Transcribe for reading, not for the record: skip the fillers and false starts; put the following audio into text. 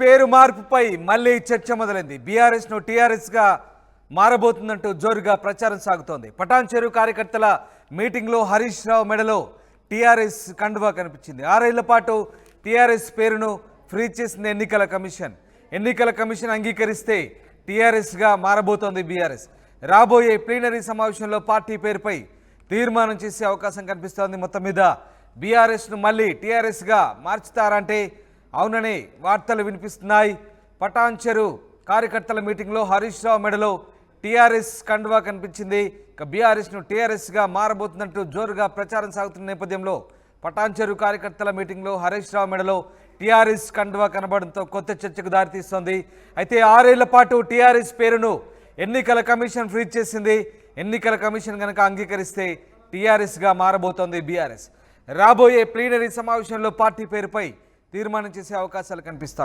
పేరు మార్పుపై మళ్ళీ చర్చ మొదలైంది. బీఆర్ఎస్ ను టీఆర్ఎస్ గా మారబోతుందంటూ జోరుగా ప్రచారం సాగుతోంది. పటాన్ చెరువు కార్యకర్తల మీటింగ్ లో హరీష్ రావు మెడలో టీఆర్ఎస్ కండువా కనిపించింది. 6 ఏళ్ల పాటు టీఆర్ఎస్ పేరును ఫ్రీజ్ చేసింది ఎన్నికల కమిషన్. ఎన్నికల కమిషన్ అంగీకరిస్తే టీఆర్ఎస్ గా మారబోతోంది బీఆర్ఎస్. రాబోయే ప్లీనరీ సమావేశంలో పార్టీ పేరుపై తీర్మానం చేసే అవకాశం కనిపిస్తోంది. మొత్తం మీద బీఆర్ఎస్ ను మళ్ళీ టీఆర్ఎస్ గా మార్చుతారంటే అవునని వార్తలు వినిపిస్తున్నాయి. పటాన్ చెరువు కార్యకర్తల మీటింగ్లో హరీష్ రావు మెడలో టీఆర్ఎస్ కండువా కనిపించింది. ఇక బీఆర్ఎస్ను టీఆర్ఎస్గా మారబోతుందంటూ జోరుగా ప్రచారం సాగుతున్న నేపథ్యంలో పటాన్ చెరువు కార్యకర్తల మీటింగ్లో హరీష్ రావు మెడలో టీఆర్ఎస్ కండువా కనబడంతో కొత్త చర్చకు దారితీస్తోంది. అయితే 6 ఏళ్ల పాటు టీఆర్ఎస్ పేరును ఎన్నికల కమిషన్ ఫ్రీజ్ చేసింది. ఎన్నికల కమిషన్ కనుక అంగీకరిస్తే టీఆర్ఎస్గా మారబోతోంది బీఆర్ఎస్. రాబోయే ప్లీనరీ సమావేశంలో పార్టీ పేరుపై తీర్మానం చేసే అవకాశాలు కనిపిస్తాయి.